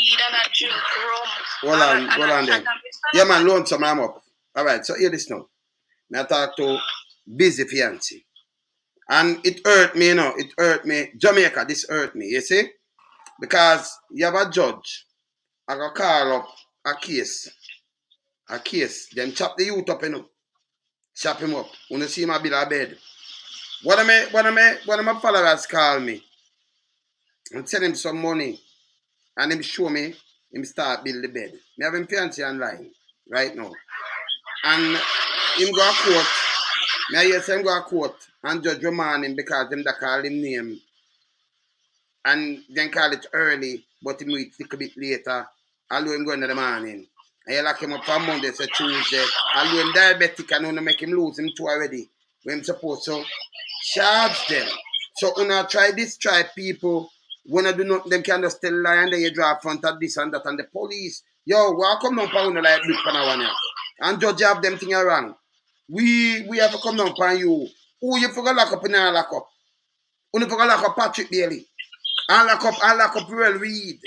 weed and I drink rum. Hold on then. Yeah, man, loan some I'm up. All right, so hear this now. I talk to Bizzy fiancé. And it hurt me, it hurt me. Jamaica, this hurt me, you see? Because you have a judge. I got call up a case. Then chop the youth up, Chop him up. When you see him a bill of bed. One of my followers call me and send him some money. And him show me him start build the bed. Me have him fiancé online right now. And him go to court. Me hear say him go to court and judge remand him because him that call him name. And then call it early, but him wait a little bit later. Although him going in the morning. And you lock him up on Monday, so Tuesday. Although him diabetic and wanna make him lose him too already. When him supposed to charge them. So when I try people, when I do not, them can just tell lie and then you draw front of this and that and the police. Yo, why come down upon you like big pan one here? And judge have them thing wrong. We have to come down upon you. Who you forgot lock up in our lock up? Who you forgot lock up Patrick Bailey? And lock up Real Reed.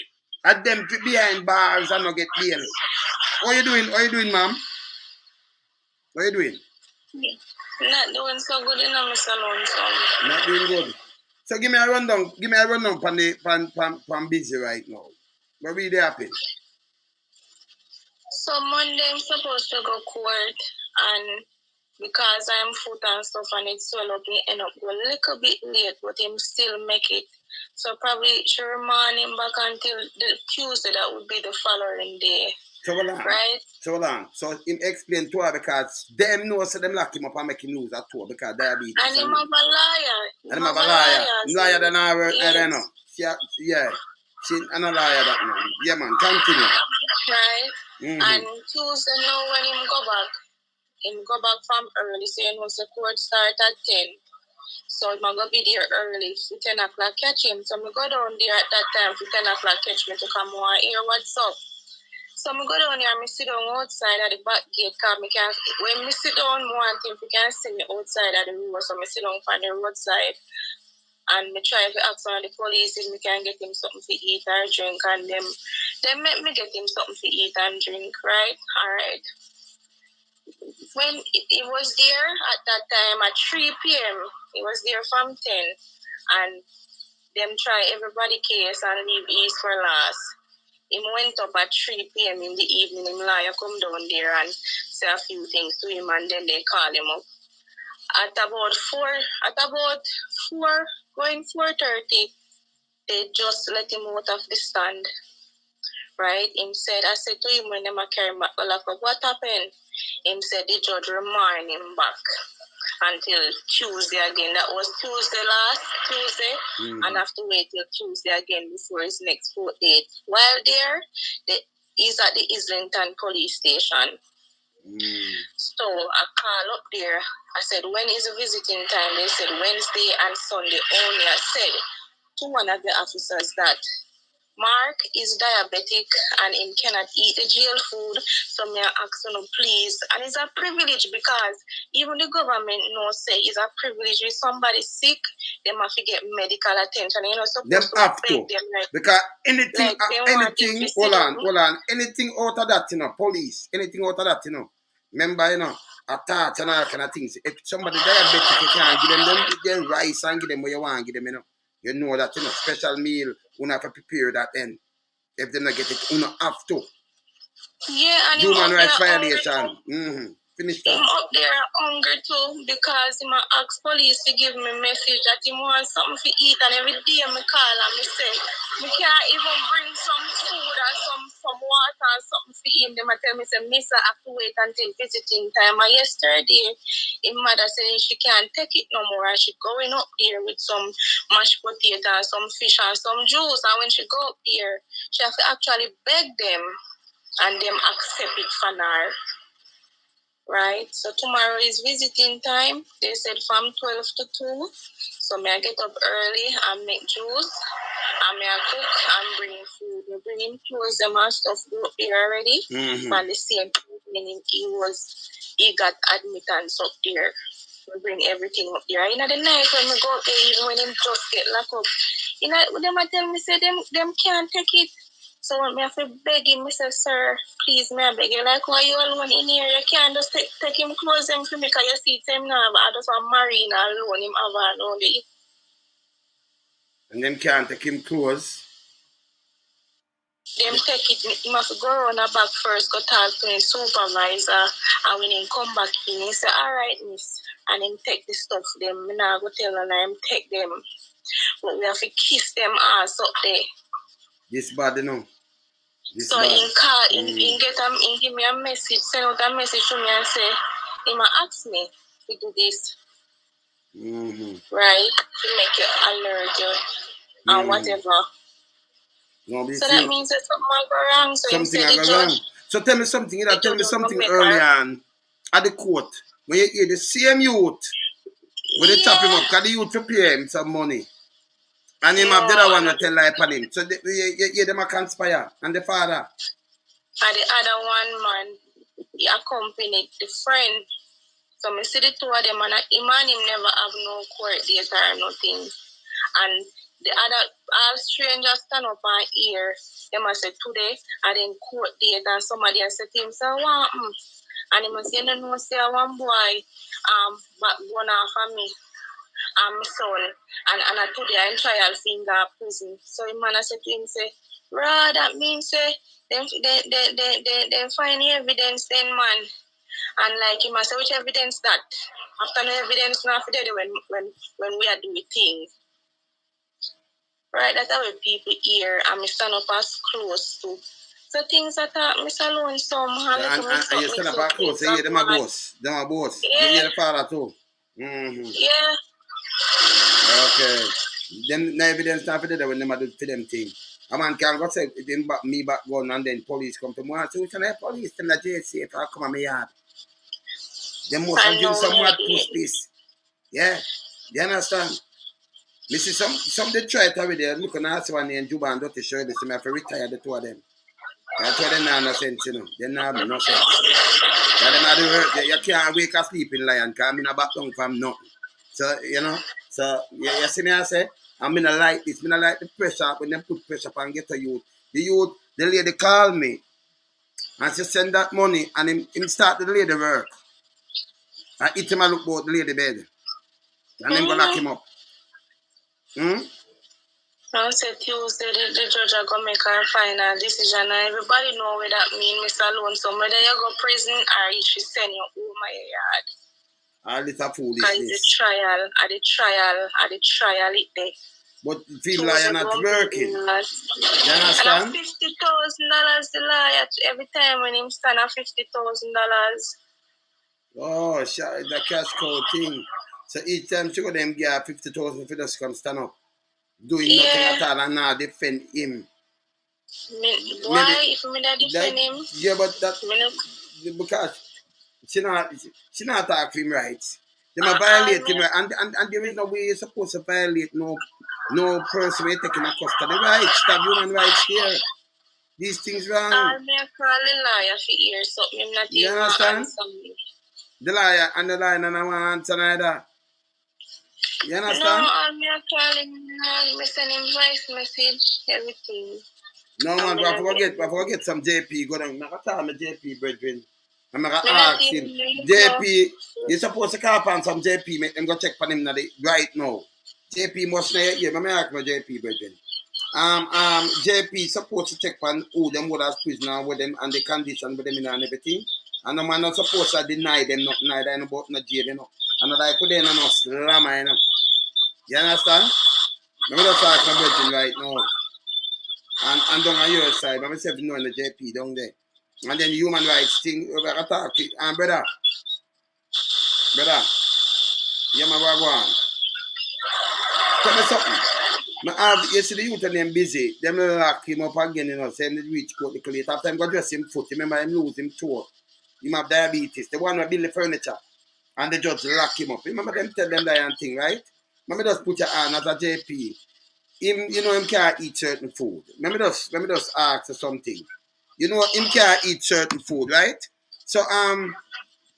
And them behind bars and not get bail. What you doing, ma'am? What you doing? Not doing so good in my salon, son. Not doing good. So give me a rundown from Bizzy right now. What really happened? So Monday I'm supposed to go court, and because I'm foot and stuff and it swell up, me end up go a little bit late, but him still make it. So probably should remand him back until the Tuesday, that would be the following day. So hold on. Right? So hold on. So him explain to her because them know so them lock him up and make him lose at all because diabetes. And him have a liar. And him have a liar. Liar than our I don't know. Yeah. She and a liar that man. Yeah man, continue. Right. And Tuesday now when him go back from early, so you know the court start at 10. So I'm gonna be there early for 10 o'clock catch him. So I go down there at that time for 10 o'clock catch me to come on hear what's up. So I go down here and I sit down outside at the back gate because when I sit down one thing you can see me outside at the road, so I sit down on the roadside and I try to ask one of the police if we can get him something to eat or drink, and them make me get him something to eat and drink, right? Alright. When he was there at that time at 3 p.m., he was there from 10, and them try everybody case and leave East for last. He went up at 3 p.m. in the evening, him lawyer come down there and say a few things to him, and then they call him up. At about 4, going 4:30, they just let him out of the stand. Right? Him said, I said to him when they carry him back, what happened? Him said the judge remand him back until Tuesday again. That was last Tuesday, and have to wait till Tuesday again before his next court date. While there, he's at the Islington police station. So I call up there. I said, when is the visiting time? They said Wednesday and Sunday only. I said to one of the officers that Mark is diabetic and he cannot eat the jail food, so may I ask you please. And it's a privilege because even the government knows say it's a privilege if somebody's sick, they must get medical attention. You know, supposed them to have beg to. them Because anything, like anything out of that, police, anything out of that, remember, a touch and all kind of things. If somebody diabetic, you can't give them rice and give them what you want to give them, You know that, special meal, you have to prepare that then. If they not get it, you have to. Yeah, and human rights violation. Finish that. I'm up there hungry too because he ask police to give me a message that he wants something to eat, and every day I call and I say, I can't even bring some food or some water or something to eat. They tell me, say, Miss, I have to wait until visiting time. And yesterday, his mother said she can't take it no more, and she going up there with some mashed potato, some fish and some juice. And when she go up there, she have to actually beg them and them accept it for her. Right, so tomorrow is visiting time. They said from 12 to 2. So may I get up early and make juice, and may I cook and bring food. We bring him clothes them and stuff up there already. And the same evening he got admittance up there. We bring everything up there. In the night when we go up there, even when him just get locked up, them tell me say them can't take it. So when me have to beg him, I say, sir, please, me I beg you, like, why you alone in here? You can't just take him close him for me, because you see him now, but I just want marry him alone, him have only. And them can't take him close. Them take it, he must go around the back first, go talk to his supervisor, and when he come back in, he say, all right, miss, and him take the stuff, them, me now go tell him, take them, but we have to kiss them ass up there. This bad, you know. This so bad. In call, in give me a message, send out a message to me and say, he might ask me to do this. Right? To make you alert you and whatever. No, so that means that something might go wrong. So something might go wrong. So tell me something, tell me something early on at the court. When you hear the same youth, when they tap him up, because the youth prepare him some money. And him have the other one that tell lie upon him. So you them a conspire. And the father. And the other one man, he accompanied the friend. So I see the two of them, and him never have no court date or nothing. And the other, all strangers stand up and hear them I say today, and then court date, and somebody has said to him, so what? And he must say, no, say one boy, but gone off of me, my son, and today I'm trial finger prison. So the man said to him, say, bro, that means say, they find the evidence then, man. And like him, I say, which evidence that? After no evidence, not for the when we are doing things. Right, that's how people hear and me stand up as close to. So things that Mr. Alone somehow. And you stand up as close, so you hear them a boss. Them a boss. Yeah. You hear the father too. Yeah. Okay. Them no evidence not for that when them a do for them thing. A man can go say if him back me back gun and then police come to me. So we can have police tell the JC if I come on my yard. Them must have given some mad push this. Yeah. You understand? Me see some they try it already. Look on ask one name Juba and Dotty show this. I have to retire the two of them. That's why they not no sense, you know. They not have no sense. Yeah, them are the work. You can't wake a sleeping lion because I'm in a back down from nothing. So, you know, so you see me I say, I'm in a like this. I'm in a like the pressure when they put pressure upon get a youth. The youth, the lady call me and she send that money and him start the lady work. I eat him a look about the lady bed. And then go lock him up. I said Tuesday, the judge are going to make a final decision, and everybody know what that means, Mr. Alone. So whether you go prison or if you send you home my yard. All this a foolishness. Because the trial, it there. But people are not working. You understand? $50,000 the lawyer every time when him stand at $50,000. Oh, the cash cow thing. So each time she go them get 50,000 for just come stand up. Doing nothing at all and now defend him. Why? If me that defend him? Yeah, but that because she not talk for him right. They might violate him and there is no way you're supposed to violate no person when you're taking a custody rights. That human rights here. These things wrong. I may call the lawyer for hear something. Not you understand? The lawyer and the lawyer and I want answer neither. You understand? No, I'm not calling him, send him voice message, everything. No man, I forget some JP go down. I tell my JP brethren. I'm gonna ask him. JP, you supposed to call upon some JP, make them go check for him right now. JP must know here. Let me ask my JP brethren. JP supposed to check on who them would as prisoner with them and the condition with them in and everything. And the man not supposed to deny them nothing neither about no jail, you know. And like could they no slam, you know. You understand? Let me just ask my brethren right now. And down on your side, I myself knowing the JP down there. And then the human rights thing, we got to talk to it. And brother, you man go on. Tell me something. You see the youth named Bizzy, them lock him up again, you know, saying the reach court the late. After him go dress him foot, remember him lose him toe. Him have diabetes, the one who build the furniture. And the judge lock him up. Remember them tell them that thing, right? Remember just put your hand as a JP. Him can't eat certain food. Let me just ask something. You know, him can't eat certain food, right? So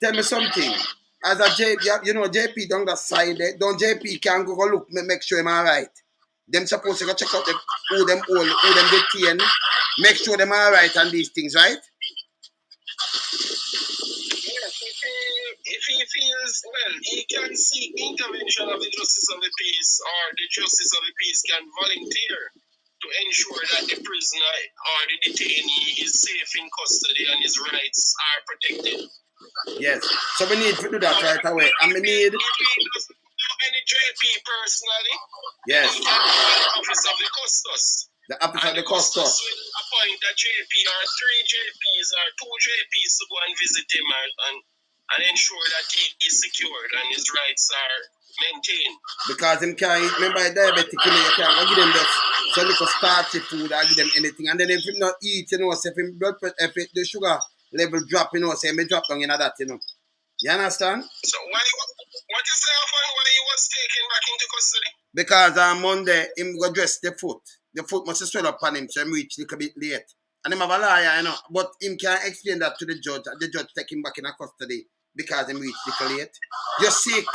tell me something. As a JP, you know, JP don't that side there. Don't JP can go look make sure him alright. them supposed to go check out who them all, who them detain, make sure them are right on these things, right? Yes, if he feels, well, he can seek intervention of the justice of the peace, or the justice of the peace can volunteer to ensure that the prisoner or the detainee is safe in custody and his rights are protected. Yes. So we need to do that right away. And we need... If he doesn't know any JP personally, yes, he can call the office of the custos. the office of the custos custos will appoint a JP or 3 JPs or 2 JPs to go and visit him and ensure that he is secured and his rights are maintained. Because him can't eat, remember diabetic, you know, you can't go give them just some little starchy food or give them anything. And then if him not eat, you know, so if him blood pressure, if the sugar level drop, you know, say me drop down in that, you know. You understand? So what you say upon why he was taken back into custody? Because on Monday, him go dress the foot. The foot must swell up on him, so him reach a little bit late. And him have a liar, you know. But him can't explain that to the judge, and the judge take him back in a custody because him reach a little late. You're sick.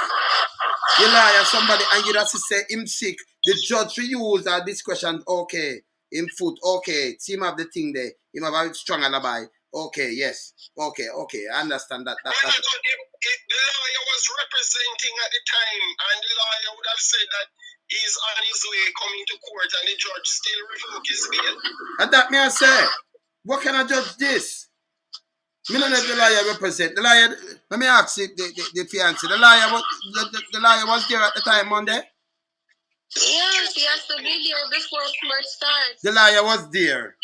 You liar somebody, and you just say him sick. The judge will use that discretion, okay. Him foot, okay. See him have the thing there. Him have a strong alibi. Okay, yes. Okay, I understand that. The lawyer was representing at the time, and the lawyer would have said that he's on his way coming to court, and the judge still revoked his bail. And that me I say, what can I judge this? Me don't know if the lawyer represent. The lawyer, let me ask you, the fiancé. The lawyer was there at the time Monday? Yes, he has to be there before court starts. The lawyer was there.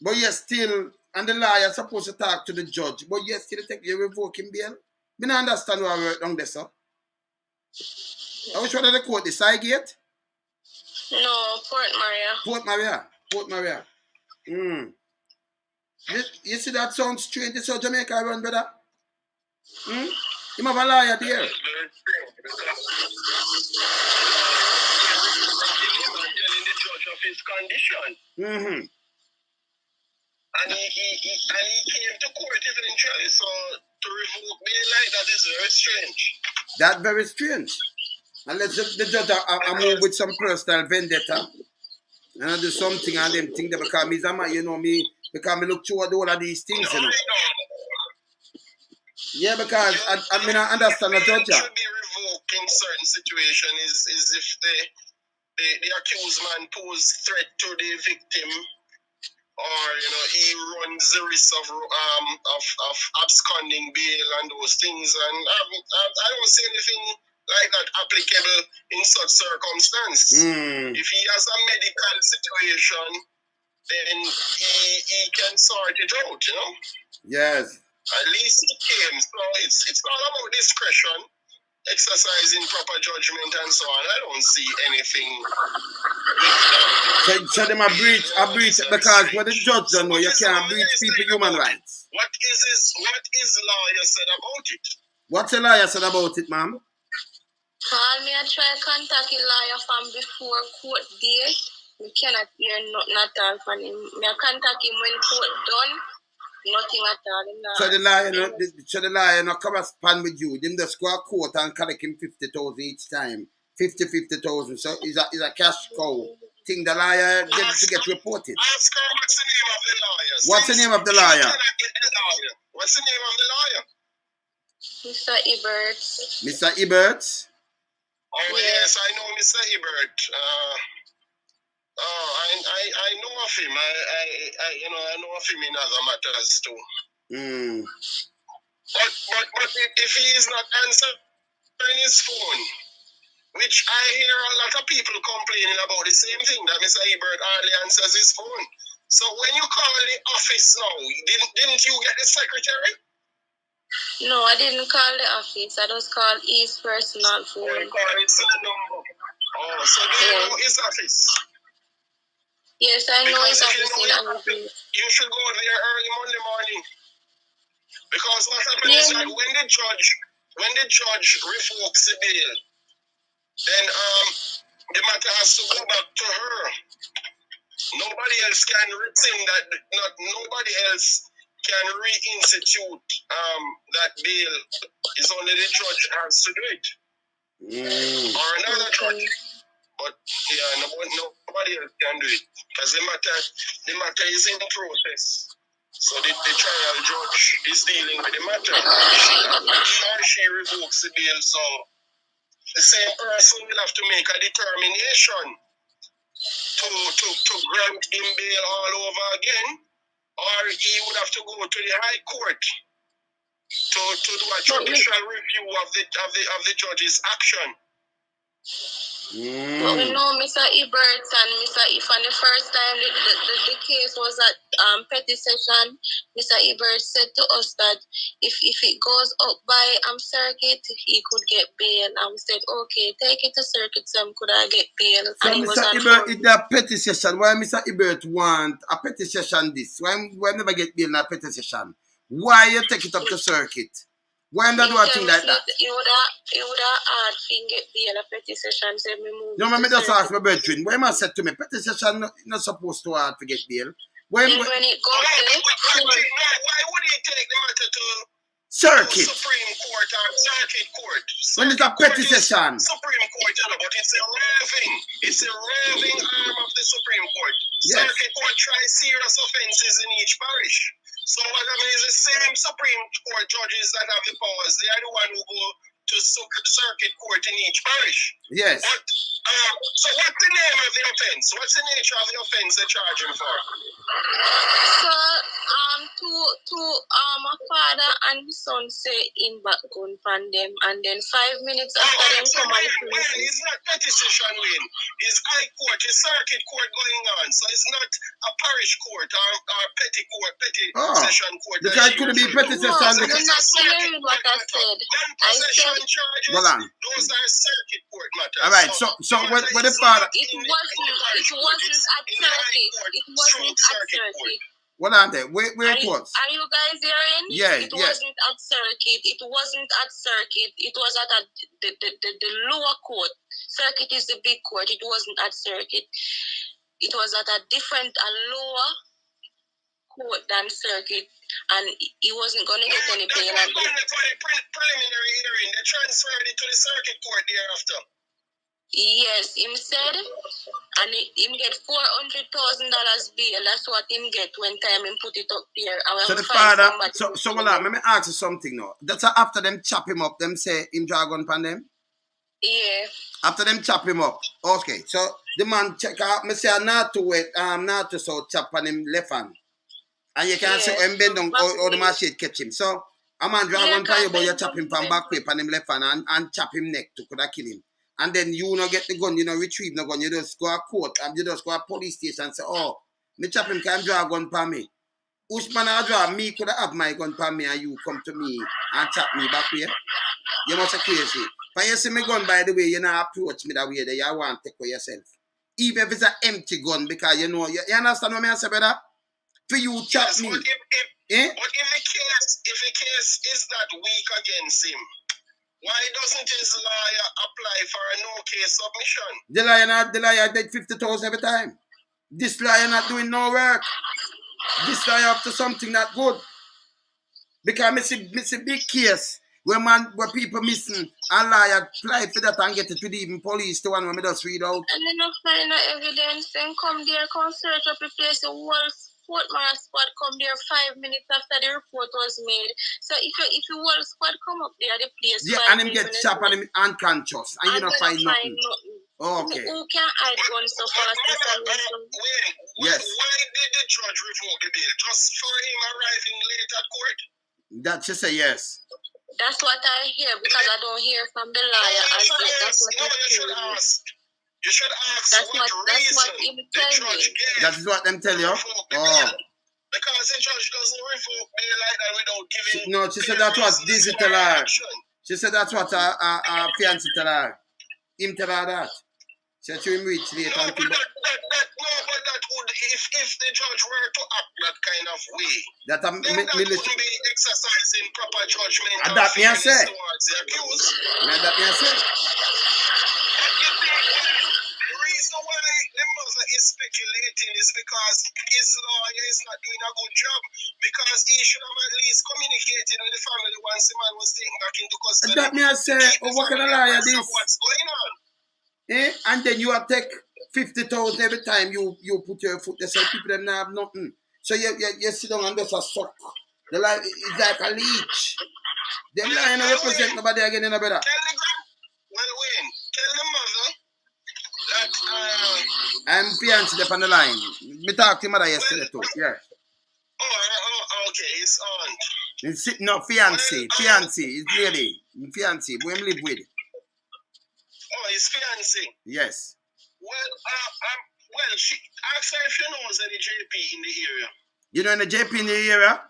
But you still, and the lawyer supposed to talk to the judge, but you still take you revoking bail? Me don't understand why we work down there, sir. I wish one of the court decide yet? No, Port Maria. Port Maria. You see that sounds strange? This is how Jamaica run, brother. You have a lawyer there. Telling the judge of his condition. And he came to court eventually, so to revoke bail like that is very strange. That's very strange. Unless the judge I move with some personal vendetta and I do something and them think that because me Zama, you know me, because me look through all of these things, you know. Yeah, because I mean I understand the judge. Should be revoked in certain situations is if the accused man pose threat to the victim, or you know he runs the risk of absconding bail and those things, and I don't see anything like that applicable in such circumstance. If he has a medical situation, then he can sort it out, you know. Yes. At least he came. So it's all about discretion, exercising proper judgment and so on. I don't see anything. So them a breach, because when the judge don't know, you can't breach people human rights. What is lawyer said about it? What's the lawyer said about it, ma'am? Call me and try to contact the lawyer from before court day. We cannot hear nothing at all from him. Me contact him when court done. Nothing at all. So the lawyer no correspond with you. Them just go to court and collect him 50,000 each time. 50,000. So it's a cash cow. Think the lawyer to get reported. Ask her what's the name of the lawyer. What's the name of the lawyer? What's the name of the lawyer? Mr. Ebert. Mr. Ebert? Oh yes, I know Mr. Ebert. I know of him. I know of him in other matters too. But if he is not answering his phone, which I hear a lot of people complaining about the same thing, that Mr. Ebert hardly answers his phone. So when you call the office now, didn't you get the secretary? No, I didn't call the office. I just called his personal phone. Oh, you called his number. Oh, so do you know his office? Yes, I know his office in Alabama. You should go there early Monday morning. Because what happens is that when the judge revokes the bail, then the matter has to go back to her. Nobody else can rescind that. Nobody else can reinstitute that bail. It's only the judge has to do it, or another judge. But But yeah, nobody else can do it. Because the matter is in process. So the trial judge is dealing with the matter. He or she revokes the bail, so the same person will have to make a determination to grant him bail all over again, or he would have to go to the High Court to do a judicial review of the judge's action. But we know Mr. Eberts and Mr. Ifan the first time the case was at petty session. Mr. Eberts said to us that if it goes up by circuit, he could get bail. And we said, okay, take it to circuit so could I get bail. So and Mr. Ebert, in that petty session, why Mr. Ebert want a petty session this? Why never get bail in a petty session? Why you take it up to circuit? Why not do a thing like that? You would have hard thing get bail a petty session, so me move. No, me just ask my brethren, why must say to me, petty session not supposed to hard to get bail? When it goes to why would he take the matter to circuit? Supreme Court or Circuit Court? When it's a petty session. Supreme Court, but it's a raving arm of the Supreme Court. Yes. Circuit Court tries serious offences in each parish. So what I mean is the same Supreme Court judges that have the powers. They are the one who go to circuit court in each parish. Yes. But, so what's the name of the offense? What's the nature of the offense they charge him for? So, my father and his son say in back gun pan them, and then 5 minutes after them come on. It's not petty session, Wayne. It's high court, it's circuit court going on. So it's not a parish court or petty court, session court. Because it could be petty session. No, you're not hearing what I said. I said charges, those are circuit court matters. All right, so what the father... It wasn't at circuit. It wasn't at circuit. What are they? Where it was? Are you guys hearing? Yeah, it wasn't at circuit. It wasn't at circuit. It was at the lower court. Circuit is the big court. It wasn't at circuit. It was at a different, a lower court than circuit, and he wasn't going to get any bail. For the preliminary hearing, they transferred it to the circuit court thereafter. Yes, him said, and him get $400,000 bail. That's what him get when time him put it up there. So the father, so well, let me ask you something now. That's after them chop him up, them say him dragon pan them? Yeah. After them chop him up. Okay, so the man check out, me say not to wait, not to so chop on him left hand. And you can see him bend down or the machine catch him. So a man dragon pan you, but you chop him from back way on him left hand and chop him neck to could have kill him. And then you not get the gun, you know, retrieve the gun, you just go to court and you just go to police station and say, oh, me chop him can draw a gun for me. Which man I draw me could have my gun for me and you come to me and chop me back here. You must be crazy. When you see me gun, by the way, you not approach me that way that you want to take for yourself. Even if it's an empty gun, because you know, you understand what I say, brother? For you chop me. But if the case is that weak against him, why doesn't his lawyer apply for a no-case submission? The lawyer did 50,000 every time. This lawyer not doing no work. This lawyer up to something not good. Because it's a big case where people missing and lawyer apply for that and get it with even police to one when we just read out. And then no find no evidence, then come there, come search up the place, the whole Fort Mara squad come there 5 minutes after the report was made. So if you whole squad come up there, the place. Yeah, and him get shot and him unconscious, and you don't find nothing. Oh, okay. Who can hide guns so fast? Yes. Why did the judge revoke the bail? Just for him arriving late at court? That she say yes. That's what I hear because I don't hear from the lawyer. That's what you should ask. You should ask that's what him tell me. That is what them tell you? Oh. Because the judge doesn't revoke bail like that without giving... No, she said that's what Bizzy tell her. She said that's what her fiancé tell her. Him tell her that. She said to him reach late but that would... If the judge were to act that kind of way, that wouldn't be exercising proper judgment. And that me I say. Towards the accused. That me I say. Why the mother is speculating is because his lawyer is not doing a good job, because he should have at least communicated with the family once the man was taken back into custody. That me I say, what kind of lawyer this? What's going on? And then you have take 50,000 every time you put your foot there. So people them not have nothing. So you sit down and just a suck. The life is like a leech. Them lying to represent nobody again, you know, brother. Tell the mother that I'm fiancé up on the line. Me talked to mother yesterday too. Yeah. Okay, it's on. It's no fiancé, fiancé, it's lady, fiancé. Who him live with? Oh, it's fiancé. Yes. Well, she asked her if she knows any JP in the area. You know the JP in the area?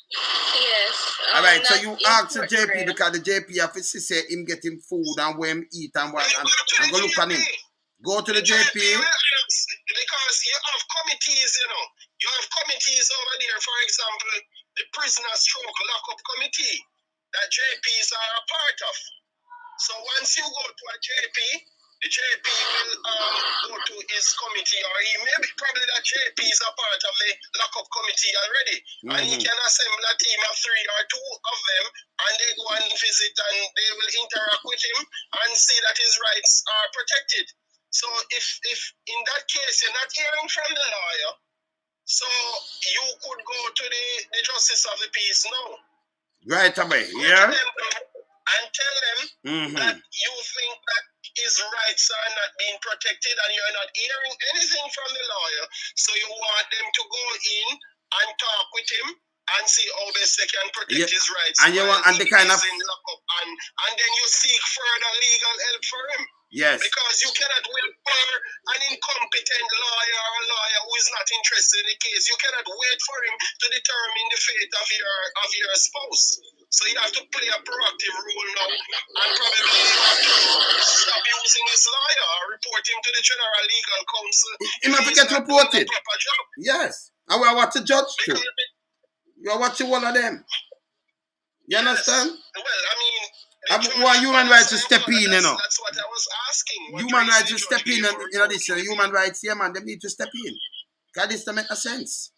Yes. All right, so you ask the JP because the JP have to say him get him food and where him eat and what and go look on him. Go to the JP. Because you have committees, you know. You have committees over there, for example, the prisoner stroke lockup committee that JPs are a part of. So once you go to a JP, the JP will go to his committee, or he maybe probably that JP is a part of the lockup committee already. And he can assemble a team of 3 or 2 of them, and they go and visit and they will interact with him and see that his rights are protected. So if in that case you're not hearing from the lawyer, so you could go to the justice of the peace now. Right away, yeah. And tell them that you think that his rights are not being protected and you're not hearing anything from the lawyer. So you want them to go in and talk with him and see how best they can protect his rights. And you want and the kind of lockup and then you seek further legal help for him. Yes. Because you cannot wait for an incompetent lawyer or a lawyer who is not interested in the case. You cannot wait for him to determine the fate of your spouse. So you have to play a proactive role now and probably you have to stop using his lawyer or report him to the General Legal Counsel. He might get reported. Yes. And we are what the judge too. You are watching one of them. You understand? Well, I mean, why human rights to step in, you know. That's what I was asking. Human rights to step in, and you know this, human rights, yeah, man, they need to step in. Because this don't make no sense.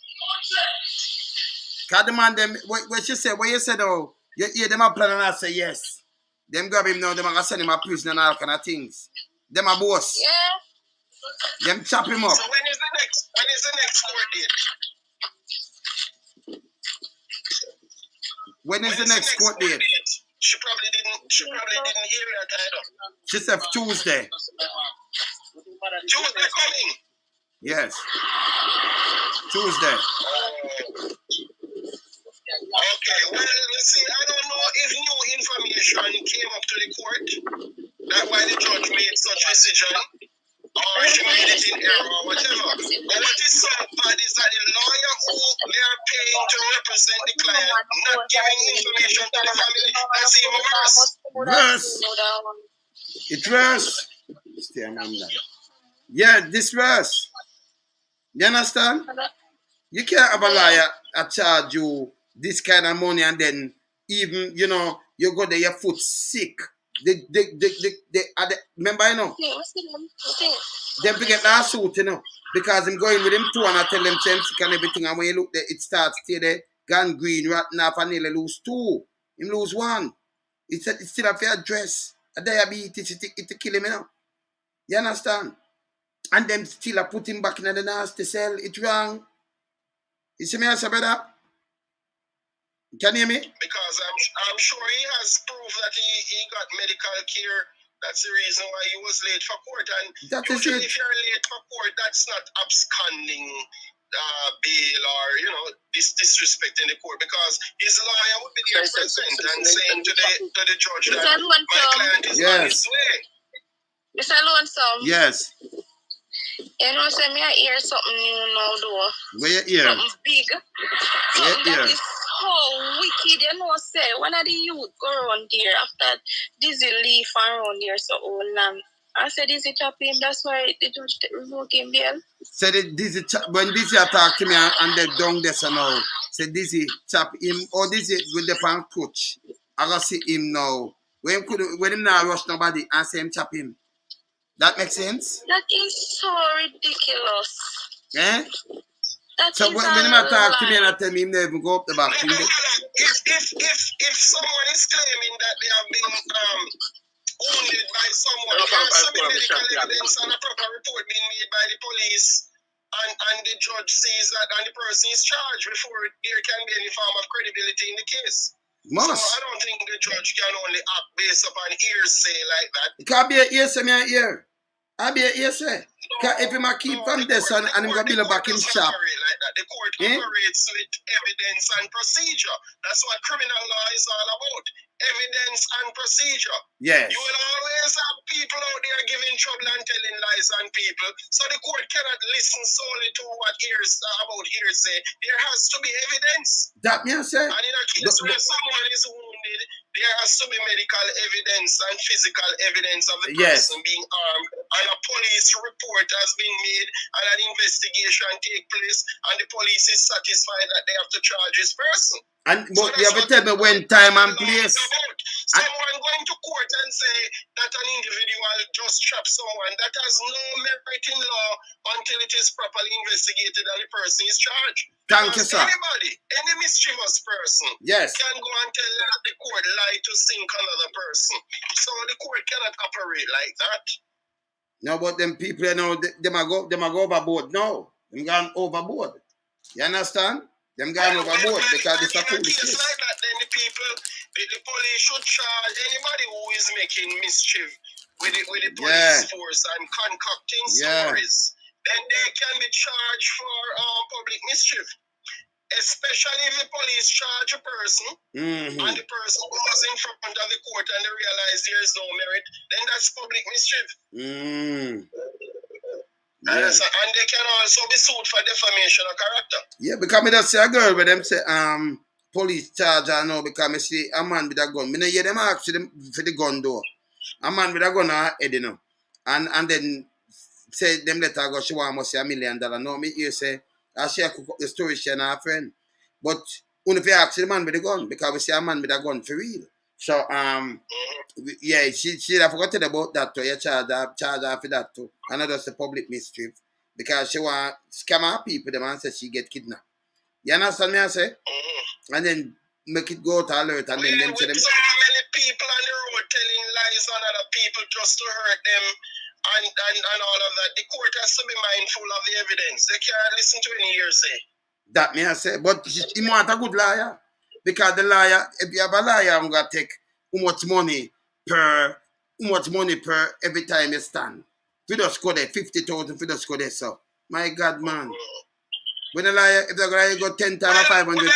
Because the man, them, what you say, what you said, oh, you hear them a plan and I say yes. Them grab him now, them are going to send him a prison and all kind of things. Them a boss. Yeah. Them chop him up. So when is the next court date? When is the next court date? She probably didn't hear that either. She said Tuesday. Tuesday coming? Yes. Tuesday. Okay, well, let's see, I don't know if new information came up to the court. That's why the judge made such decision. Or she made it in error or whatever. But what is so bad is that the lawyer who they are paying to represent the client not giving information to the family. That's even worse. Worse. It's worse. Yeah, this worse. You understand? You can't have a lawyer charge you this kind of money and then even, you know, you go there, your foot sick. Remember, you know? Them forget last suit, you know, because I'm going with him too and I tell them same sick and everything. And when you look there, it starts stay there, gangrene, rotten off, and nearly lose 2. Him lose 1. It's still a fair dress. A diabetes, it kill him, you know. You understand? And them still put him back in the nasty cell. It's wrong. You see me, I say, brother? Can you hear me? Because I'm sure he has proof that he got medical care. That's the reason why he was late for court. And that usually is it. If you're late for court, that's not absconding bail or, you know, disrespecting the court, because his lawyer would be there present and saying to the judge that my client is on his way. Mr. Lonesome. Yes. You know, say me I hear something new now, though. Where you hear? Something big. Something that is so wicked, you know, say. One of the youth go around there after Bizzy leave around there so long. I said, Bizzy chop him, that's why the judge revoke him bail. Said when Bizzy talk to me and they down there so now, said Bizzy chop him, or Bizzy with the pan coach. I gotta see him now. When him now rush nobody and say him chop him. That makes sense? That is so ridiculous. Eh? That so is when him talk to me and I tell me him never go up the back. If someone is claiming that they have been wounded by someone. There has to be medical evidence and a proper report being made by the police. And the judge sees that and the person is charged before there can be any form of credibility in the case. So I don't think the judge can only act based upon hearsay like that. It can't be a hearsay, me a hear. I be a hearsay. If him a keep from this and him go build back him shop. Like that. The court operates with evidence and procedure. That's what criminal law is all about. Evidence and procedure. Yes. You will always have people out there giving trouble and telling lies on people. So the court cannot listen solely to what about hearsay. There has to be evidence. That me I say. And in a case where someone is wounded, there has to be medical evidence and physical evidence of the person being armed. And a police report has been made and an investigation take place and the police is satisfied that they have to charge this person. And but you have to tell me when, time and place. Someone going to court and say that an individual just trapped someone, that has no merit in law until it is properly investigated and the person is charged. Thank you, sir. Anybody, any mischievous person can go and tell the court lie to sink another person. So the court cannot operate like that. No, but them people, you know, them a go overboard now. Them gone overboard. You understand? Them gone overboard because it's a foolish case. Like that, then the police should charge anybody who is making mischief with the police force and concocting stories. Then they can be charged for public mischief. Especially if the police charge a person and the person goes in front of the court and they realize there is no merit, then that's public mischief. And they can also be sued for defamation of character. Yeah, because me just see a girl where them say police charge her now because me see a man with a gun. Me no hear them ask for the gun though. A man with a gun on her head, you know. And then say them let her go, she want must say $1 million. No, me hear say she cook up the story she and her friend. But only if you ask the man with the gun, because we see a man with a gun for real. So yeah, she have forgotten about that too. You charge her for that too. And not just the public mischief. Because she want scam her people, the man says she get kidnapped. You understand me I say? And then make it go to alert and then them say them. So many people on the road telling lies on other people just to hurt them and all of that. The court has to be mindful of the evidence. They can't listen to any hearsay. That me I say. But he want a good liar. Because the liar, if you have a liar, I'm gonna take how much money per every time you stand. If you just go there, 50,000 if you just go there, so. My God, man. When a liar, if the liar go 10 times 500,000. To be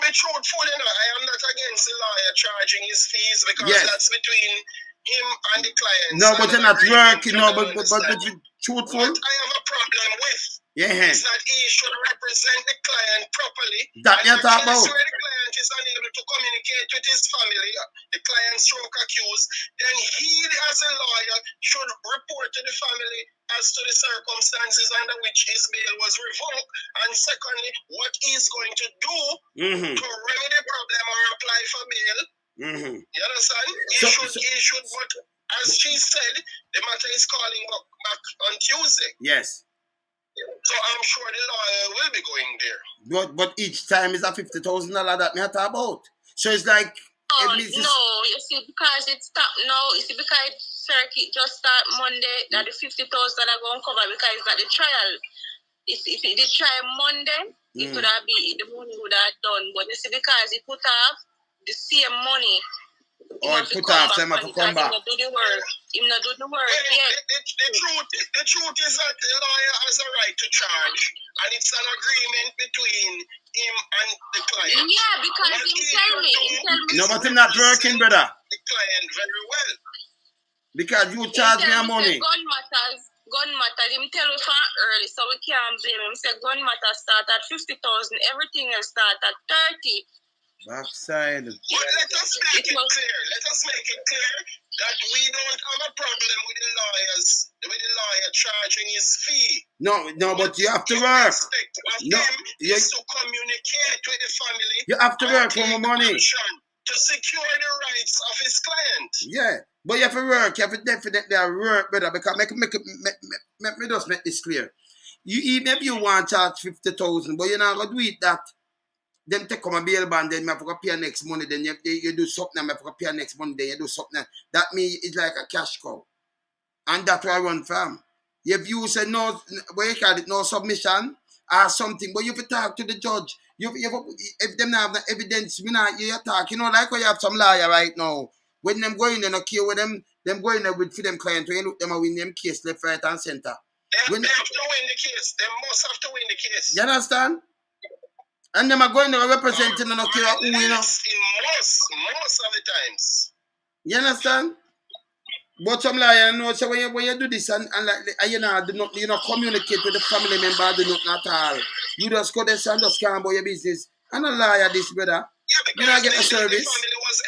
truthful, you know, I am not against the lawyer charging his fees because that's between him and the client. No, but you're not working, no, but truthful. What I have a problem with is that he should represent the client properly. That you talk about. Where the client is unable to communicate with his family, the client stroke accused, then he as a lawyer should report to the family as to the circumstances under which his bail was revoked, and secondly, what he's going to do to remedy the problem or apply for bail. You understand? He should, but as she said, the matter is calling back on Tuesday. Yes. So I'm sure the lawyer will be going there. But each time is a $50,000 that me talk about. So it's like. No, you see, because it stopped now. You see, because circuit just start Monday, that the 50,000 are going to cover because it's at the trial. If it did try Monday, it could have been the money would have done. But you see, because he put off the same money. Or put off them to come back. He not do the work. The truth is that the lawyer has a right to charge, and it's an agreement between him and the client. Yeah, because he tell me. No, but he's not working, brother. The client very well. Because you charge me money. Gun matters. Him tell us early, so we can't blame him. Say gun matters start at 50,000. Everything else start at 30. Backside. But let us make it clear that we don't have a problem with the lawyer charging his fee. No, but you have to work. Is to communicate with the family. You have to work for more money. To secure the rights of his client. Yeah, but you have to work. You have to definitely work, brother. Because make me just make this clear. Even if you want to charge 50,000, but you're not gonna do it that. them take come a bail bond, then you have to pay next money, then you do something, and you have to pay next money, then you do something. That means it's like a cash cow. And that's why I run from. If you say no, what you call it, no submission or something, but you have to talk to the judge. If them not have the evidence, you talk. You know, like when you have some lawyer right now, when them go in there, no care with them go in there with for them client, when you look them and win them case left, right, and center. They have to win the case. They must have to win the case. You understand? And them are going there representing no care who, you know. In most of the times. You understand? But some lawyer know so when you do this and like you know communicate with the family member, do not at all. You just go there and just can't about your business. And a lawyer this brother. Yeah, because you not get a service. The family was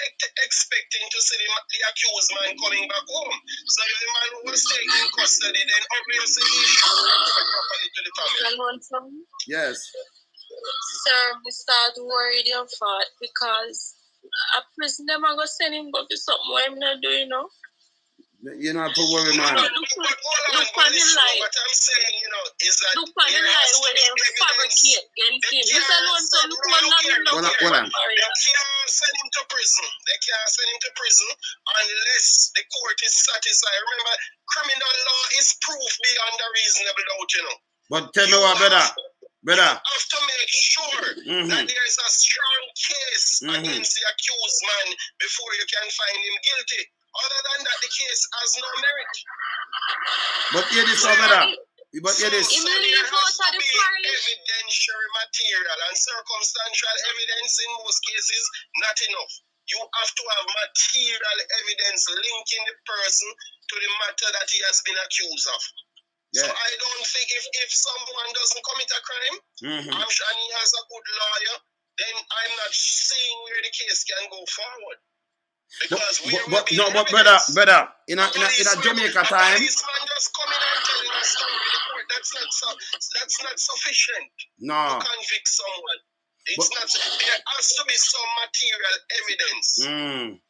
expecting to see the accused man coming back home. So if the man was taken in custody, then obviously he should report properly to the family. Yes. Sir, we start worried your fault because a prison them are going to send him go for something what I'm not doing, you know. You don't have to worry, man. Look on the line. What I'm saying, you know, is that look on the line where they fabricate against him. This alone, so look on Hold on. They can't send him to prison. They can't send him to prison unless the court is satisfied. Remember, criminal law is proof beyond a reasonable doubt, you know. But tell me what, brother. You have to make sure that there is a strong case against the accused man before you can find him guilty. Other than that, the case has no merit. But hear this, brother. But hear this. So there has to be evidentiary material and circumstantial evidence in most cases, not enough. You have to have material evidence linking the person to the matter that he has been accused of. Yeah. So I don't think if someone doesn't commit a crime, I'm sure and he has a good lawyer, then I'm not seeing where the case can go forward. Because brother, in a Jamaica time. Policeman just coming and telling a story in the court. That's not sufficient to convict someone. There has to be some material evidence.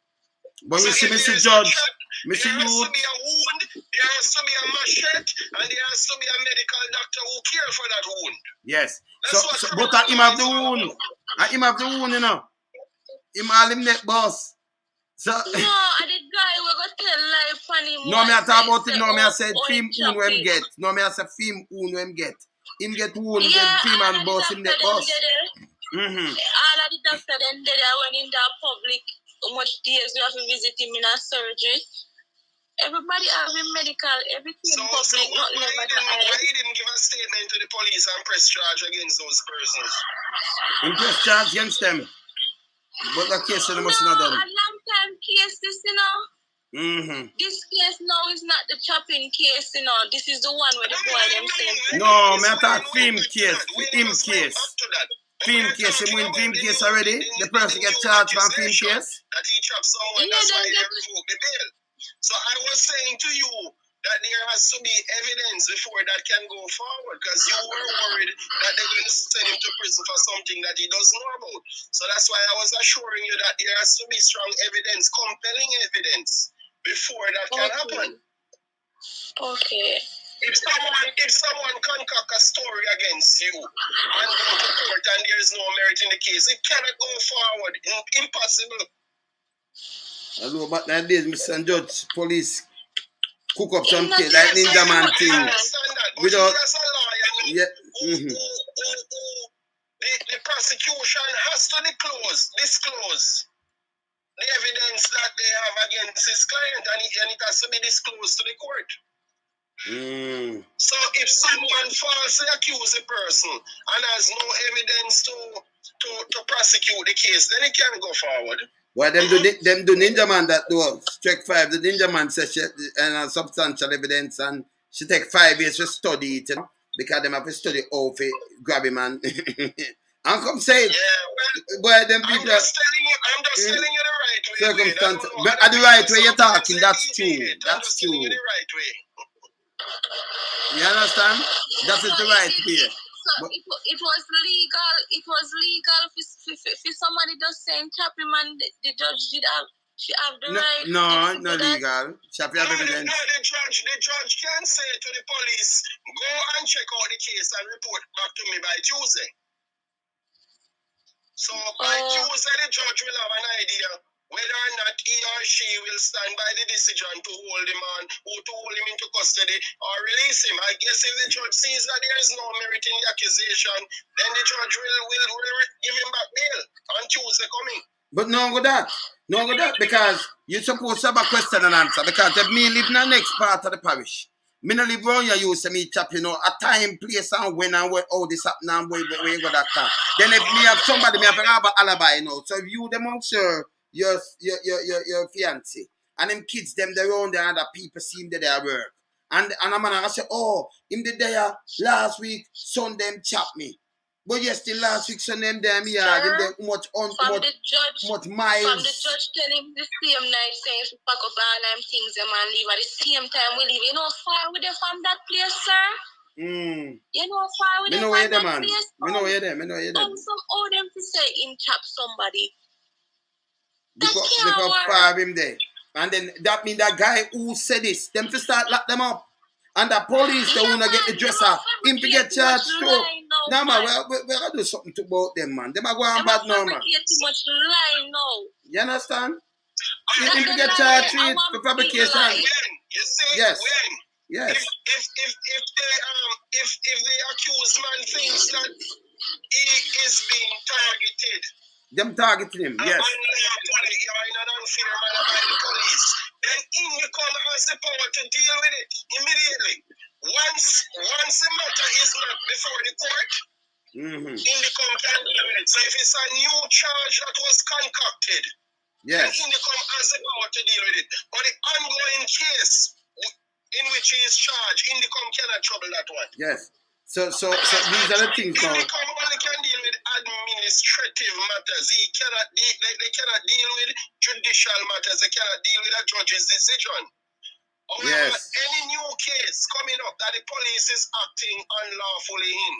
But you see, Mr. Judge, Mr. There has to be a wound, there has to be a machete, and there has to be a medical doctor who cares for that wound. Yes. But him have the wound. Him have the wound, you know. Him all him neck boss. So, no, and the guy we got tell lie on him. No, me I talk about it. No, me I said film wound when him get. No, me I said film wound when him get. Him get wound when film and boss him neck boss. All of the doctor then did when in the public. How much days we have to visit him in a surgery. Everybody having medical, everything public, not never the eye. Why he didn't give a statement to the police and press charge against those persons? Him press charge against them. But the case they must not done. A long time case this, you know. This case now is not the chopping case, you know. This is the one where the boy them saying. No, me talk film case, film case. Film case, him win film case already. The person get charged for film case. That he chopped someone, that's why they revoked the bail. So I was saying to you that there has to be evidence before that can go forward, because you were worried that they're going to send him to prison for something that he doesn't know about. So that's why I was assuring you that there has to be strong evidence, compelling evidence, before that can happen. Okay. If someone concoct a story against you and go to court and there is no merit in the case, it cannot go forward. Impossible. Hello, but nowadays, Mr. Judge, police cook up some things like Ninja Man thing. Without, yeah. The prosecution has to disclose the evidence that they have against his client, and it has to be disclosed to the court. So if someone falsely accuses a person and has no evidence to prosecute the case, then it can go forward. Well, them do Ninja Man that do check 5. The Ninja Man says she and substantial evidence, and she take 5 years to study it, you know, because them have to study how to grab him and and come say it. Yeah, well, them people. I'm just telling you the right way. Circumstantial, but the right way you're talking, that's true. That's true. The right way. You understand? That is the right way. So it was legal. It was legal for somebody just saying tap him, and the judge she have the right. No, not legal. She have evidence. No, the judge can say to the police, go and check out the case and report back to me by Tuesday. So by Tuesday, the judge will have an idea whether or not he or she will stand by the decision to hold him on, or to hold him into custody or release him. I guess if the judge sees that there is no merit in the accusation, then the judge will give him back bail on Tuesday coming. But no go that. No go that because you're supposed to have a question and answer because if me live in the next part of the parish, me no live around you say me chap, you know, a time, place and when and where all this happen and where you go that time. Then if me have somebody, me have to have an alibi, you know. So if you them answer your fiancé and them kids them they around there and other people see him there at work. And I'm gonna say, oh, him did there last week, son them chap me. But yes, the last week son them there me had him there much miles. From the judge tell him the same night saying to pack up all them things them and leave at the same time we leave. You know far with them from that place, sir. You know far with them from that place. Me know where them. Some old them to say him chap somebody. Because fire him there. And then that mean that guy who said this, them to start lock them up. And the police, they wanna get the dresser, him to get charged too. No man, we're gonna do something about them, man. Them are going bad now, man. Too much lie now. You understand? Him to get charged for fabrication. You see? Yes. When? Yes. If the accused man thinks that he is being targeted. Them targeting him, yes. You're in an unfair manner by the police. Then in you come has the power to deal with it immediately. Once the matter is not before the court, in the come can deal with it. So if it's a new charge that was concocted, yes, then in the come has the power to deal with it. But the ongoing case in which he is charged, in the come cannot trouble that one. Yes. So these are the things now. Indicom only can deal with administrative matters. They cannot deal with judicial matters. They cannot deal with a judge's decision. However, yes, any new case coming up that the police is acting unlawfully in,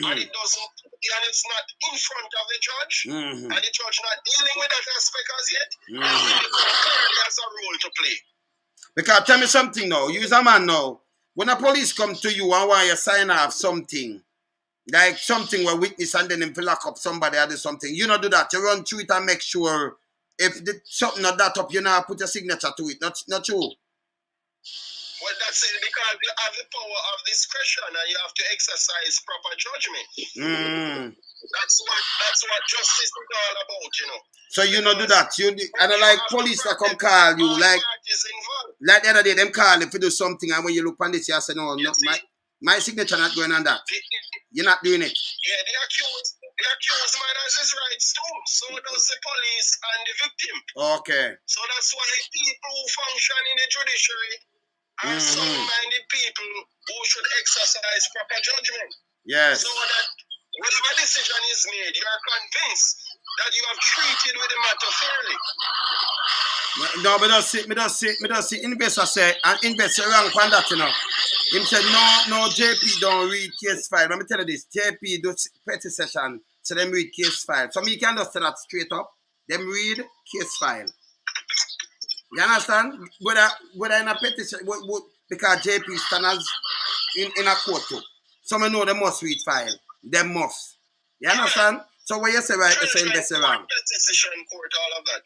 and it's not in front of the judge, and the judge not dealing with that aspect as yet, clearly has a role to play. Because tell me something now, you as a man now, when a police come to you and want you sign off something, like something where witness and then if you lock up somebody or do something, you not do that. You run through it and make sure if the, something not that up, you now put your signature to it. Not true. Well, that's it, because you have the power of discretion and you have to exercise proper judgment. That's what justice is all about, you know. So you not do that. You and like police that come call you, like the other day them call if you do something and when you look on this, you say no, my signature not going on that. You're not doing it. Yeah, the accused man has his rights too. So does the police and the victim. Okay. So that's why people who function in the judiciary are sound-minded people who should exercise proper judgment. Yes. So that whatever decision is made, you are convinced that you have treated with the matter fairly. No, me don't see investor say and investor wrong on that, you know. Him said no JP don't read case file. Let me tell you this, JP do petty session, so them read case file. So me can just say that straight up. Them read case file. You understand? Whether in a petty session, because JP stand as in a court too. So me know they must read file. They must. You understand? So what you say right, you say investor wrong. Petty session court, all of that.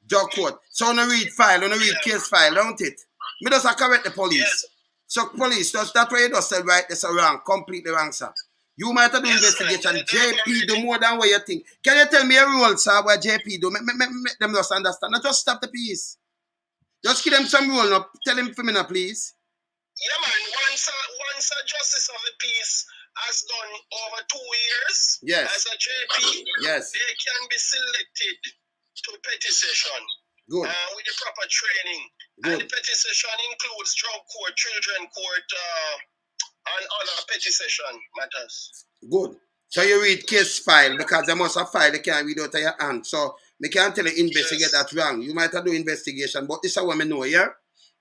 Drug court. So on a read file, on a read case file, don't it? Me just correct the police. Yes. So police, that's why you just said right, that's wrong, completely wrong, sir. You might have done investigation. Right. JP do more than what you think. Can you tell me a rule, sir, what JP do? Make them just understand. Not just stop the piece. Just give them some rule now. Tell him for me now, please. Yeah, man. Once a justice of the peace has done over 2 years as a JP, they can be selected to petty session. Good. With the proper training. Good. And the petty session includes drug court, children court, and other petty session matters. Good. So you read case file because they must have file they can't read out of your hand. So me can't tell you investigate that wrong. You might have do investigation, but this is what we know, yeah?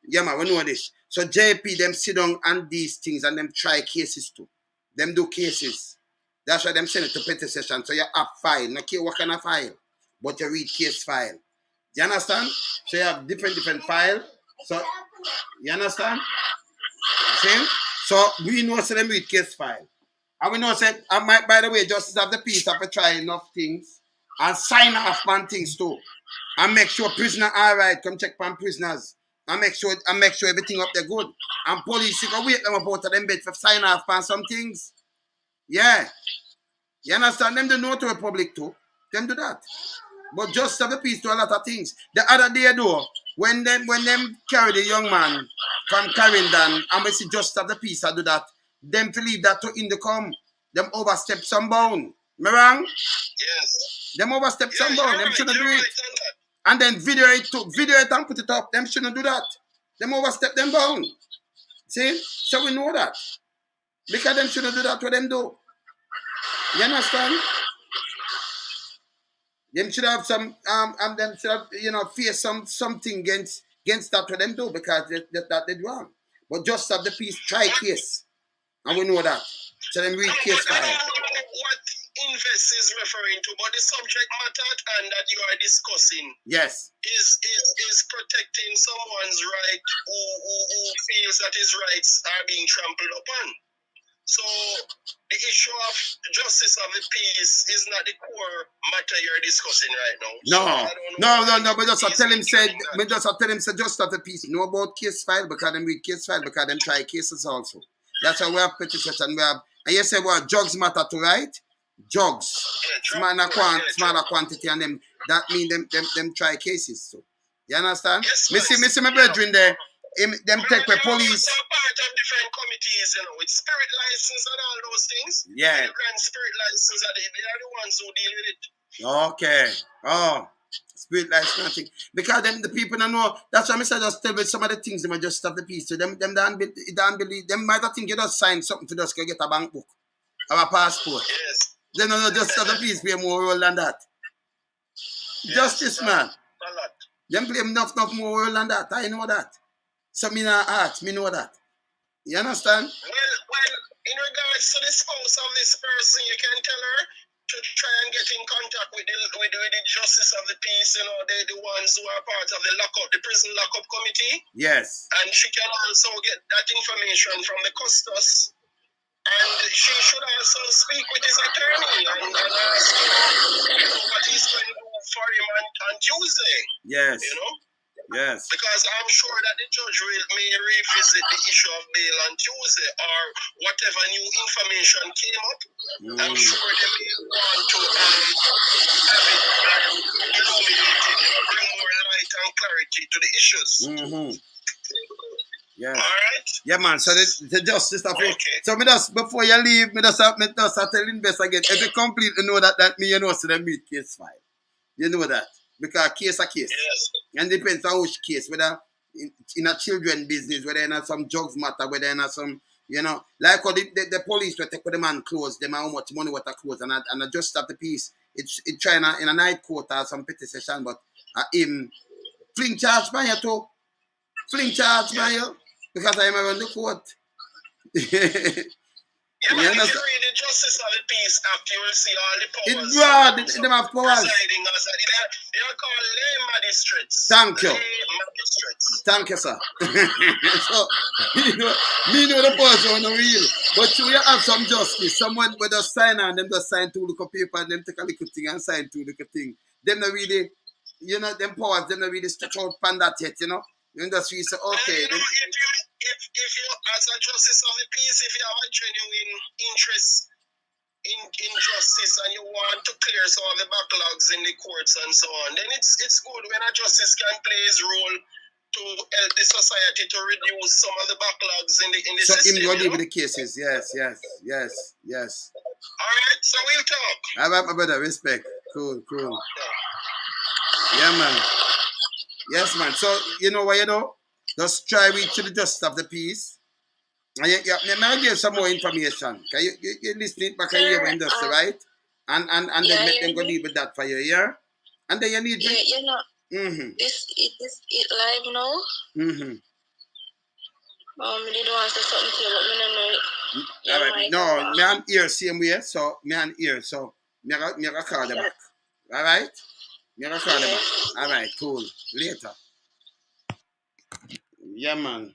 Yeah, man, we know this. So JP, them sit down and these things and them try cases too. Them do cases. That's why them send it to petty session. So you have file. Not care what kind of file, but you read case file. You understand? So you have different file. So you understand? See? So we know so them read case file. And we know said, by the way, justice of the peace have to try enough things and sign off on things too. And make sure prisoner all right, come check on prisoners. And make sure everything up there good. And police you can wait them about them bed for sign off on some things. Yeah. You understand? Them do know to the public too. Them do that. But just have the peace to a lot of things. The other day though, when them carry the young man from Clarendon and we see just have the peace to do that, them to leave that to in the come. Them overstep some bound. Me wrong? Yes. Them overstep some bound. Them shouldn't do it. And then video it and put it up. Them shouldn't do that. Them overstep them bound. See? So we know that. Because them shouldn't do that what them do. You understand? Them should have some and them should have face something against that what them do because that they do wrong. But just have the peace try case. And we know that. So them read case file. I don't know what Invest is referring to, but the subject matter and that you are discussing yes is protecting someone's right who feels that his rights are being trampled upon. So the issue of justice of the peace is not the core matter you're discussing right now. No. But just tell him said just of the peace. Know about case file because them read case file because them try cases also. That's why we have petitions and we have. And you say what drugs matter to right? Drugs, smaller quantity, and them that mean them try cases. So you understand? Yes, Missy my brethren there. Them take the police. Part of different committees, with spirit license and all those things. Yeah. The grand spirit license they are the ones who deal with it. Okay. Oh, spirit license nothing. Because them the people don't know. That's why I said just tell me some of the things they might just stop the piece. So them don't believe. Them might think you just sign something to just go get a bank book or a passport. Yes. They don't know just stop the piece play more role than that. Yes, justice man. A lot. Them play enough more role than that. I know that. So me not ask, me know that. You understand? Well, in regards to the spouse of this person, you can tell her to try and get in contact with the justice of the peace, they're the ones who are part of the prison lockup committee. Yes. And she can also get that information from the custos. And she should also speak with his attorney and ask him what he's going to do for him on Tuesday. Yes. Yes. Because I'm sure that the judge may revisit the issue of bail on Tuesday or whatever new information came up. I'm sure they may want to have it illuminated, bring more light and clarity to the issues. Mm-hmm. Yeah. All right. Yeah, man. So the justice of it. Okay. So before you leave, me just tell invest again. If you completely know that me so the meet case file. You know that. Because case a case. Yes. And depends on which case, whether in a children business, whether in some drugs matter, whether in some, like how the police will take the man clothes, them how much money what a clothes, and I just stop the piece. It's trying in a night court or some petty session, but him fling charge by you too. Fling charge by you. Because I am around the court. Yeah, if you read the Justice of the Peace Act, you will see all the powers. It's broad, they have powers. They are called lay magistrates. Thank you. Lay magistrates. Thank you, sir. So, me know the powers are not real. But you have some justice. Someone will just sign and them just sign two little paper and them take a little thing and sign two little thing. Them not really, them powers, them not really stretch out pan that yet, You just really say, okay. If you, as a justice of the peace, if you have a genuine interest in justice and you want to clear some of the backlogs in the courts and so on, then it's good when a justice can play his role to help the society to reduce some of the backlogs in the system. So him go deal with the cases, yes. All right, so we'll talk. All right, my brother, respect. Cool. Yeah, man. Yes, man. So, you know what you do? Just try reach to the justice of the peace. And I give some more information. You listen it back and hear what industry, right? And then let them go deal with that for you, yeah? And then you need This live now. Mm-hmm. Me did want to say something to you, but me don't know. All right. No, me and ear same way, so me and ear, so me I call them back. All right? Me I call them back. All right, cool. Later. Yeah, man.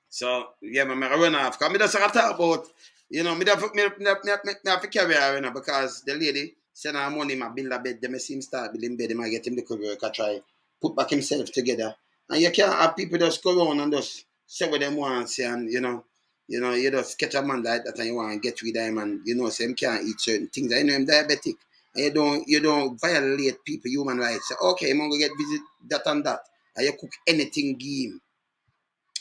So, yeah, man, I run off. Because I just talk about You know, me have to carry her, you know, because the lady send her money, my build a bed, them see him start building bed, I get him the work, I try put back himself together. And you can't have people just go around and just say what they want to say, and you just catch a man like that and you want to get with him, and you know, say him can't eat certain things. I know him diabetic. And you don't violate people human rights. Say, okay, I'm gonna get visit that and that. And you cook anything give him.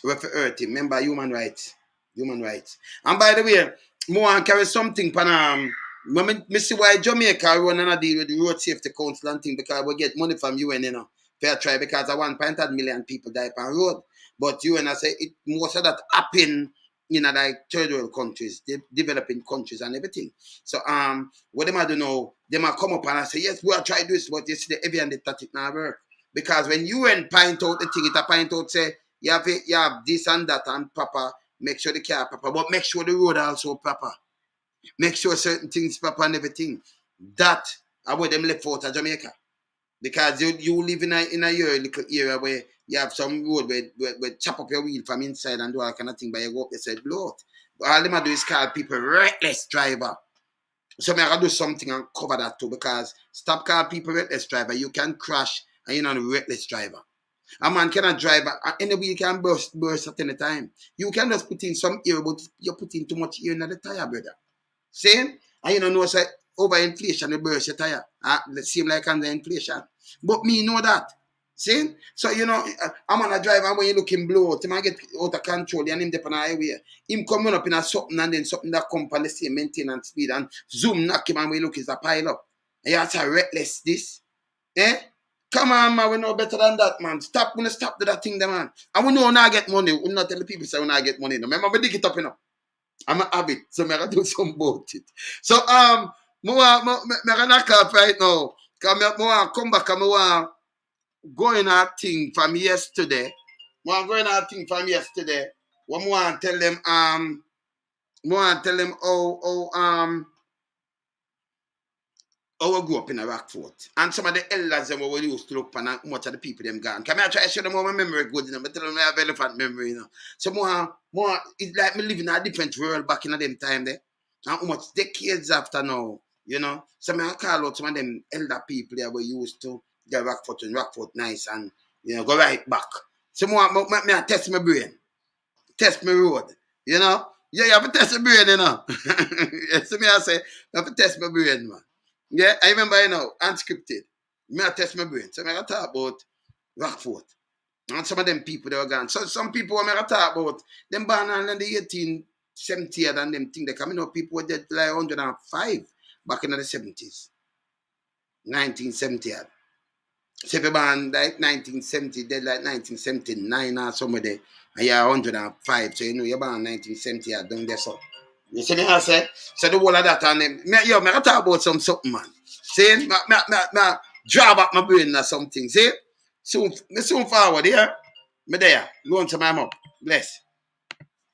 Refer earth him. Remember human rights. Human rights. And by the way, more and carry something pan when me see why Jamaica run and deal with the road safety council and thing, because we get money from UN, you know. Fair try, because 1.8 million people die on road. But UN I say it most of that happen in like third world countries, developing countries and everything. So what them I do know, they might come up and I say, yes, we are trying to do this, but you see the heavy and the tactic now work. Because when UN point out the thing, it a point out say you have this and that and proper, make sure the car proper, but make sure the road also proper. Make sure certain things proper and everything. That are where them left out of Jamaica. Because you live in a your little area where you have some road where chop up your wheel from inside and do all kind of thing, but you go up, you say blow it. But all them do is call people reckless driver. So I gotta do something and cover that too, because stop calling people reckless driver. You can crash and you're not a reckless driver. A man cannot drive anyway, you can burst at any time. You can just put in some air, but you put in too much air in the tire, brother. Same? And you know, say over inflation will burst your tire. It seems like under inflation. But me know that. See? So, I'm on a driver when you look him blow out, he might get out of control and him dip on the highway. Him coming up in a something and then something that come on the same maintenance speed and zoom knock him and when you look is a pile up. And you have to reckless this. Eh? Come on, man, we know better than that, man. Stop when you stop to that thing, there, man. And we know when I get money. We not tell the people say when I get money. No. Remember, we dig it up, I'm a habit, so I gotta do some about it. So I gonna knock off right now. Cause I come back and I going out thing from yesterday. I going out thing from yesterday. What I want to tell them how I grew up in a Rockfort. And some of the elders them we used to look and how much of the people them gone. Come I try to show them how my memory good, but tell them I have elephant memory, So more it's like me living in a different world back in them time there. And how much decades after now, So I call out some of them elder people there we used to get Rockfort and Rockfort nice and go right back. So me I test my brain. Test my road. Yeah, you have to test my brain, So me I say, you have to test my brain, man. Yeah, I remember, unscripted. Me I test my brain. So I talk about Rockfort. And some of them people they were gone. So some people I talk about, them born in the 1870s and them thing they coming up, people were dead like 105 back in the 70s. 1970. So if you born like 1970, dead like 1979 or somewhere, and you're 105, so you're born 1970 down there, so. You see me I say? So the whole of that and them, I talk about something, man. See? Me draw back my brain or something, see? Soon forward, yeah? Me there. Go on to my mouth. Bless.